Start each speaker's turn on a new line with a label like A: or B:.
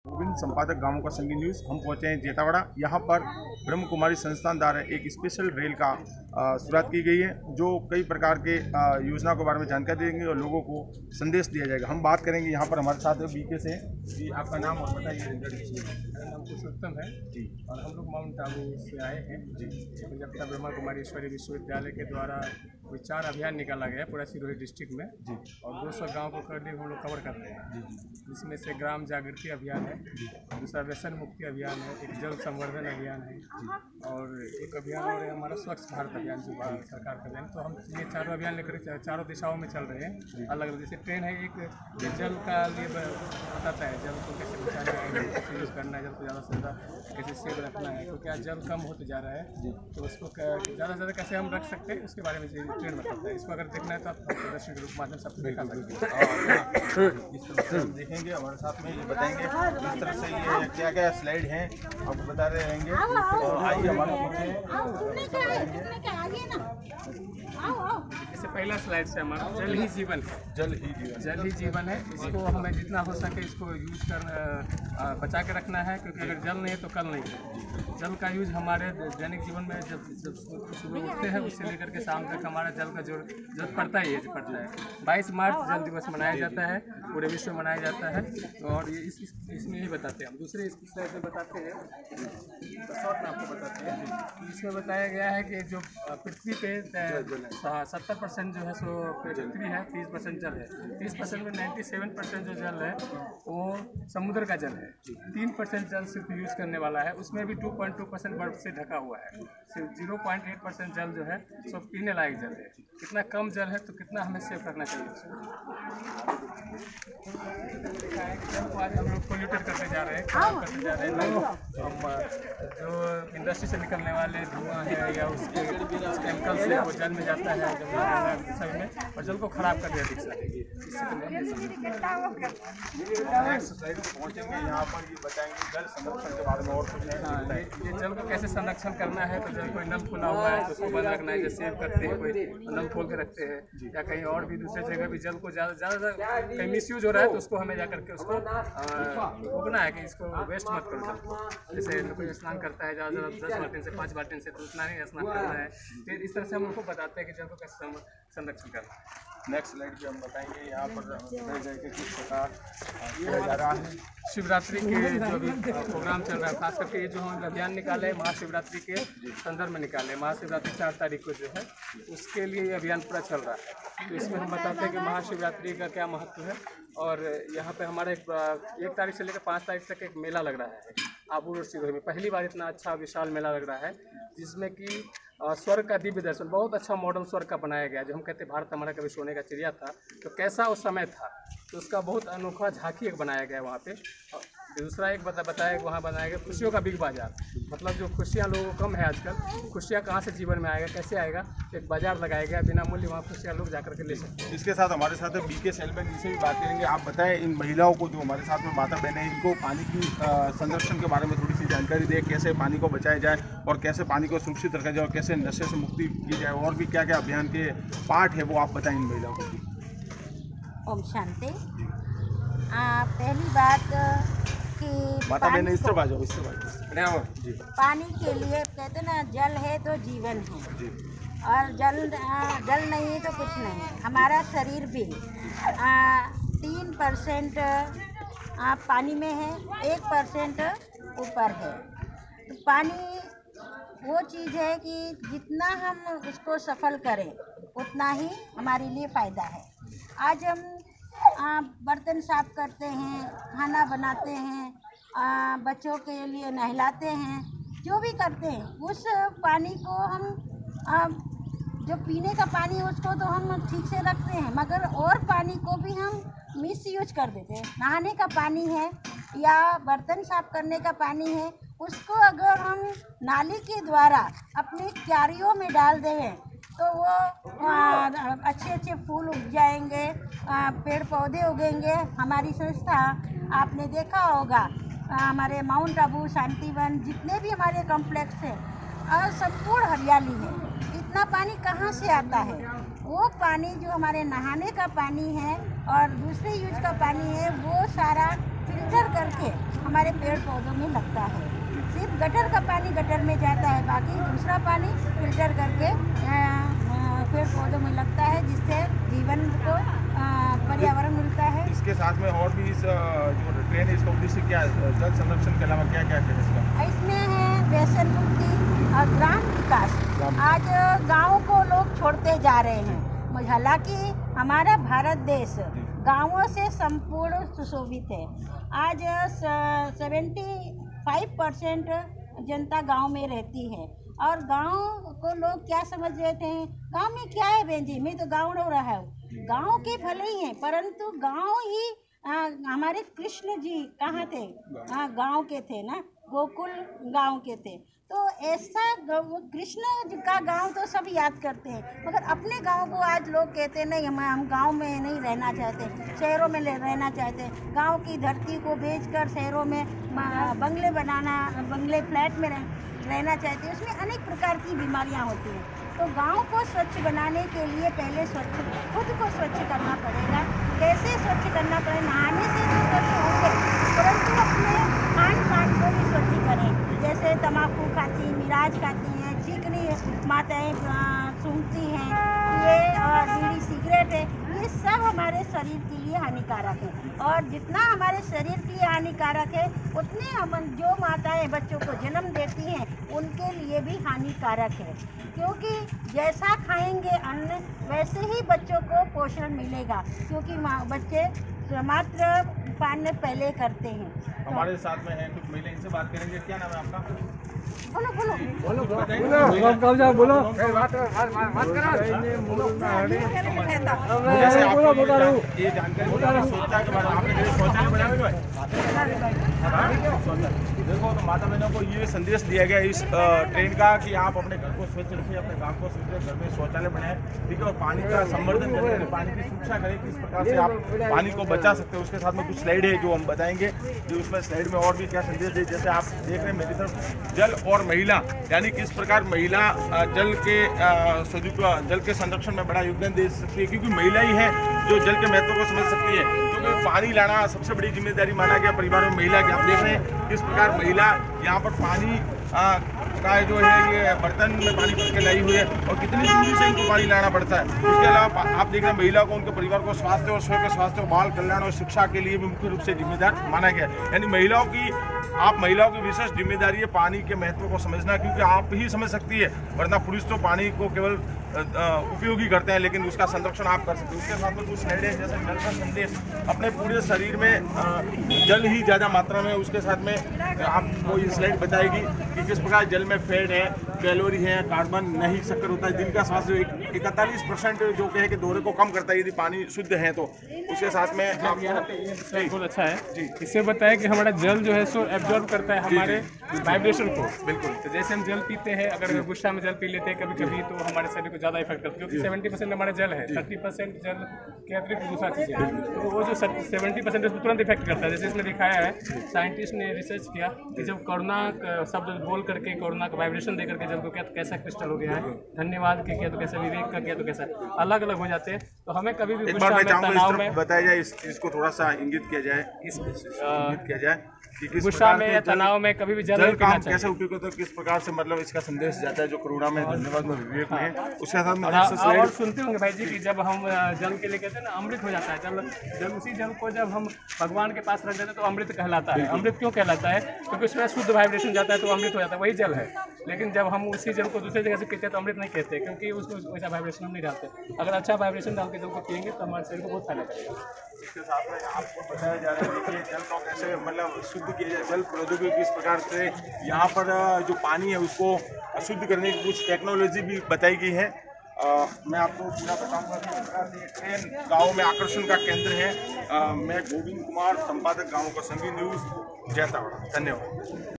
A: गोविंद संपादक गांवों का संगी न्यूज़। हम पहुंचे हैं जेतावाड़ा। यहाँ पर ब्रह्म कुमारी संस्थान द्वारा एक स्पेशल रेल का शुरुआत की गई है, जो कई प्रकार के योजना के बारे में जानकारी देंगे और लोगों को संदेश दिया जाएगा। हम बात करेंगे यहाँ पर हमारे साथ बीके से। जी, आपका नाम और बताइए।
B: मेरा नाम पुरुषोत्तम है
A: जी,
B: और हम लोग माउंट आबू से आए हैं।
A: जी,
B: जब ब्रह्मा कुमारी ईश्वरीय विश्वविद्यालय के द्वारा विचार अभियान निकाला गया पूरा सिरोही डिस्ट्रिक्ट में
A: जी,
B: और 200 गांव को करीब हम लोग कवर कर रहे हैं।
A: जी,
B: जिसमें से ग्राम जागृति अभियान है, दूसरा व्यसन मुक्ति अभियान है, एक जल संवर्धन अभियान है और एक अभियान और है हमारा स्वच्छ भारत अभियान जो भारत सरकार का अभियान। तो हम ये चारों अभियान लेकर चारों दिशाओं में चल रहे हैं। अलग अलग जैसे ट्रेन है, एक जल का लिए बताता है जल को कैसे बचाना है, कैसे यूज़ करना है, जल को ज़्यादा से ज़्यादा कैसे सेव रखना है, क्योंकि आज जल कम होते जा रहा है तो उसको ज़्यादा से ज़्यादा कैसे हम रख सकते हैं उसके बारे में ट्रेन बताता है। इसको अगर देखना है तो आप प्रदर्शन के रूप माध्यम से आपको देखा सकते हैं।
A: इस तरह से हम देखेंगे, हमारे साथ में ये बताएंगे इस तरह से ये क्या क्या स्लाइड हैं आपको बता रहे रहेंगे। और आइए हमारे
B: इससे पहला स्लाइड से हमारा जल ही जीवन है। जल ही जीवन है। इसको हमें जितना हो सके इसको यूज करना, बचा के रखना है, क्योंकि अगर जल नहीं है तो कल नहीं है। जल का यूज हमारे दैनिक जीवन में जब सुबह उठते हैं उससे लेकर के शाम तक हमारा जल का जरूरत पड़ता ही है। 22 मार्च जल दिवस मनाया जाता है, पूरे विश्व में मनाया जाता है। और ये इसमें ही बताते हैं हम। दूसरे स्लाइड में बताते हैं, शॉर्ट में आपको बताते हैं। इसमें बताया गया है कि जो पृथ्वी पे 70% जो है सो पृथ्वी है, 30% जल है। 30% में 97% जो जल है वो समुद्र का जल है। 3% जल सिर्फ यूज करने वाला है, उसमें भी 2.2% बर्फ से ढका हुआ है। सिर्फ 0.8% जल जो है सो पीने लायक जल है। कितना कम जल है तो कितना हमें सेफ रखना चाहिए जल को। आज हम लोग पोल्यूटेड करते जा रहे हैं, खराब करते जा रहे हैं। हम जो इंडस्ट्री से निकलने वाले धुआं है या उसके केमिकल्स है वो जल में जाता है सब में, और जल को खराब कर दिया
A: पहुँचेंगे यहाँ पर ये बताएंगे जल संरक्षण के बारे में और कुछ नहीं।
B: ये जल को कैसे संरक्षण करना है, तो जल कोई नल खुला हुआ है तो उसको बंद रखना है, जैसे सेव करते हैं कोई नल खोल के रखते हैं, या कहीं और भी दूसरे जगह भी जल को ज़्यादा कहीं मिस यूज हो रहा है तो उसको हमें जा करके उसको रोकना है कि इसको वेस्ट मत करो जल को। जैसे कोई स्नान करता है ज़्यादा 10 बाल्टीन से 5 बाल्टीन से, तो उतना नहीं स्नान करना है। फिर इस तरह से हम उनको बताते हैं कि जल को कैसे संरक्षण करना है।
A: नेक्स्ट स्लाइड पे हम बताएंगे यहाँ पर किस प्रकार किया जा रहा है।
B: शिवरात्रि के जो भी प्रोग्राम चल रहा है, खास करके ये जो हम अभियान निकाले महाशिवरात्रि के संदर्भ में निकाले। महाशिवरात्रि 4 तारीख को जो है उसके लिए ये अभियान पूरा चल रहा है। तो इसमें हम बताते हैं कि महाशिवरात्रि का क्या महत्व है। और यहाँ पे हमारा 1 तारीख से लेकर 5 तारीख तक एक मेला लग रहा है आबू रोड सिरोही में। पहली बार इतना अच्छा विशाल मेला लग रहा है, जिसमें कि स्वर्ग का दिव्य दर्शन, बहुत अच्छा मॉडल स्वर्ग का बनाया गया। जो हम कहते हैं भारत हमारा कभी सोने का चिड़िया था, तो कैसा उस समय था, तो उसका बहुत अनोखा झांकी एक बनाया गया वहाँ पे। दूसरा एक बताया वहाँ बनाया गया खुशियों का बिग बाजार। मतलब जो खुशियाँ लोगों को कम है आजकल, खुशियाँ कहाँ से जीवन में आएगा, कैसे आएगा, एक बाजार लगाया गया, बिना मूल्य वहाँ खुशियाँ लोग जाकर के ले सकते हैं।
A: इसके साथ हमारे साथ बीके सेलमैन जी से भी बात करेंगे। आप बताएं इन महिलाओं को जो हमारे साथ में माता बहनें हैं, इनको पानी की संरक्षण के बारे में थोड़ी सी जानकारी दें, कैसे पानी को बचाया जाए और कैसे पानी को सुरक्षित रखा जाए और कैसे नशे से मुक्ति की जाए, और भी क्या क्या अभियान के पार्ट है वो आप बताएं इन महिलाओं को।
C: ओम शांति। पहली बात कि
A: माता बहनें इस तरफ आ जाओ, जी।
C: पानी के लिए कहते ना जल है तो जीवन है
A: जी।
C: और जल नहीं है तो कुछ नहीं है। हमारा शरीर भी 3% पानी में है, 1% ऊपर है। तो पानी वो चीज़ है कि जितना हम उसको सफल करें उतना ही हमारे लिए फ़ायदा है। आज हम बर्तन साफ करते हैं, खाना बनाते हैं, बच्चों के लिए नहलाते हैं, जो भी करते हैं, उस पानी को हम जो पीने का पानी है उसको तो हम ठीक से रखते हैं, मगर और पानी को भी हम मिस यूज कर देते हैं। नहाने का पानी है या बर्तन साफ करने का पानी है, उसको अगर हम नाली के द्वारा अपने क्यारियों में डाल दें तो वो अच्छे अच्छे फूल उग जाएंगे, पेड़ पौधे उगेंगे। हमारी संस्था आपने देखा होगा, हमारे माउंट आबू, शांतिवन, जितने भी हमारे कॉम्प्लेक्स हैं संपूर्ण हरियाली है। इतना पानी कहाँ से आता है? वो पानी जो हमारे नहाने का पानी है और दूसरे यूज का पानी है, वो सारा फिल्टर करके हमारे पेड़ पौधों में लगता है। सिर्फ गटर का पानी गटर में जाता है, बाकी दूसरा पानी फिल्टर करके पेड़ पौधों में लगता है, जिससे जीवन को पर्यावरण मिलता है।
A: इसके साथ में और भी इस जो ट्रेन है इसका उद्देश्य क्या है? जल संरक्षण के अलावा क्या क्या है इसका?
C: इसमें है व्यसन मुक्ति और ग्राम विकास। आज गाँव को लोग छोड़ते जा रहे हैं। हालांकि हमारा भारत देश गाँवों से संपूर्ण सुशोभित है। आज 75% जनता गांव में रहती है, और गांव को लोग क्या समझ रहे थे, गांव में क्या है बहन जी, मैं तो गाँव हो रहा हूँ। गांव के भले ही हैं, परंतु गांव ही हमारे कृष्ण जी कहाँ थे? गांव के थे ना, गोकुल गांव के थे। तो ऐसा कृष्ण का गांव तो सब याद करते हैं, मगर अपने गांव को आज लोग कहते हैं नहीं, हम गांव में नहीं रहना चाहते, शहरों में रहना चाहते। गांव की धरती को बेचकर शहरों में बंगले बनाना, बंगले फ्लैट में रहना चाहते हैं। उसमें अनेक प्रकार की बीमारियां होती हैं। तो गांव को स्वच्छ बनाने के लिए पहले खुद को स्वच्छ करना पड़ेगा। कैसे स्वच्छ करना पड़ेगा? नहाने से तो स्वच्छ होंगे, परंतु अपने खान पान को भी स्वच्छ करें। जैसे तम्बाकू खाती, मिराज खाती हैं, चिकनी माताएं सूंघती हैं, ये और बीड़ी सिगरेट है, ये सब हमारे शरीर के लिए हानिकारक है। और जितना हमारे शरीर के लिए हानिकारक है, उतने हम जो माताएं बच्चों को जन्म देती हैं उनके लिए भी हानिकारक है। क्योंकि जैसा खाएंगे अन्न, वैसे ही बच्चों को पोषण मिलेगा, क्योंकि बच्चे मात्र पान पहले करते हैं।
A: हमारे साथ में हैं कुछ महिला, इनसे बात करेंगे। क्या नाम है आपका?
C: बोलो बोलो
A: बोलो
D: बोलो
A: जैसे आपको ये जानकारी सोचता के बारे में आपने शौचालय बनाए हुए देखो, तो माता बहनों को ये संदेश दिया गया इस ट्रेन का कि आप अपने घर को स्वच्छ रखिए, अपने गांव को स्वच्छ रखिए, घर में शौचालय बनाए, ठीक है, और पानी का संवर्धन करें, पानी की सुरक्षा करें, किस प्रकार से आप पानी को बचा सकते हैं। उसके साथ में कुछ स्लाइड है जो हम बताएंगे, जो उसमें स्लाइड में और भी क्या संदेश है। जैसे आप देख रहे हैं मेरी तरफ, जल और महिला, यानी किस प्रकार महिला जल के संरक्षण में बड़ा योगदान दे सकती है, क्योंकि महिला ही है जो जल के महत्व को समझ सकती है। क्योंकि पानी लाना सबसे बड़ी जिम्मेदारी माना गया परिवार में महिला की। आप देख रहे हैं किस प्रकार महिला यहाँ पर पानी का जो है ये बर्तन में पानी भर के लाई हुई है, और कितनी दूरी से इनको पानी लाना पड़ता है। उसके अलावा आप देख रहे हैं महिला को, उनके परिवार को स्वास्थ्य और स्वयं के स्वास्थ्य, बाल कल्याण और शिक्षा के लिए भी मुख्य रूप से जिम्मेदार माना गया है। यानी महिलाओं की विशेष जिम्मेदारी है पानी के महत्व को समझना, क्योंकि आप ही समझ सकती है, वरना पुरुष तो पानी को केवल उपयोगी करते हैं, लेकिन उसका संरक्षण आप कर सकते हैं। उसके साथ में कुछ स्लाइड है, जैसे जल का संदेश, अपने पूरे शरीर में जल ही ज़्यादा मात्रा में, उसके साथ में आपको ये स्लाइड बताएगी कि किस प्रकार जल में फैट है, कैलोरी है, कार्बन नहीं, शक्कर होता है। दिन का स्वास्थ्य 41% जो कहे कि दौरे को कम करता है यदि पानी शुद्ध है तो। उसके साथ में
B: बहुत अच्छा है जी। इससे बताया कि हमारा जल जो है सो एब्जॉर्ब करता है हमारे वाइब्रेशन को। बिल्कुल। तो जैसे हम जल पीते हैं, अगर गुस्सा में जल पी लेते हैं कभी कभी, तो हमारे शरीर को ज़्यादा इफेक्ट करता है, क्योंकि 70% हमारा जल है, 30% जल के अतिरिक्त दूसरा चीज़ है। तो वो जो 70% उसको तुरंत इफेक्ट करता है। जैसे इसमें दिखाया है, साइंटिस्ट ने रिसर्च किया कि जब कोरोना शब्द बोल करके, कोरोना का वाइब्रेशन दे करके जल को क्या तो कैसा क्रिस्टल हो गया है, धन्यवाद के किया तो कैसा, विवेक का किया तो कैसा, अलग अलग हो जाते हैं। तो हमें कभी भी गुस्सा में, तनाव में
A: बताया जाए, इसको थोड़ा सा इंगित किया जाए कि
B: गुस्सा में या तनाव में कभी भी जल
A: का कैसे उपयोग होता है, किस प्रकार से मतलब इसका संदेश जाता है, जो करुणा में, धन्यवाद में, विवेक में। उसके साथ में
B: और सुनते होंगे भाई जी कि जब हम जल के लिए कहते हैं ना, अमृत हो जाता है जल, उसी जल को जब हम भगवान के पास रख देते हैं तो अमृत कहलाता है। अमृत क्यों कहलाता है? क्योंकि उसमें शुद्ध वाइब्रेशन जाता है तो अमृत हो जाता है, वही जल है। लेकिन जब हम उसी जल को दूसरी जगह से पीते हैं तो अमृत नहीं कहते, क्योंकि उसमें वैसा वाइब्रेशन हम नहीं डालते। अगर अच्छा वाइब्रेशन डाल के जल को पिएंगे तो हमारे शरीर को बहुत फायदा करेगा।
A: इसके साथ में आपको बताया जा रहा है कि जल को कैसे मतलब शुद्ध किया जाए, जल प्रौद्योगिकी किस प्रकार से यहाँ पर जो पानी है उसको शुद्ध करने की कुछ टेक्नोलॉजी भी बताई गई है। मैं आपको पूरा बताऊंगा कि ट्रेन गाँव में आकर्षण का केंद्र है। मैं गोविंद कुमार, संपादक गाँव का संगी न्यूज़, जैतावाड़ा। धन्यवाद।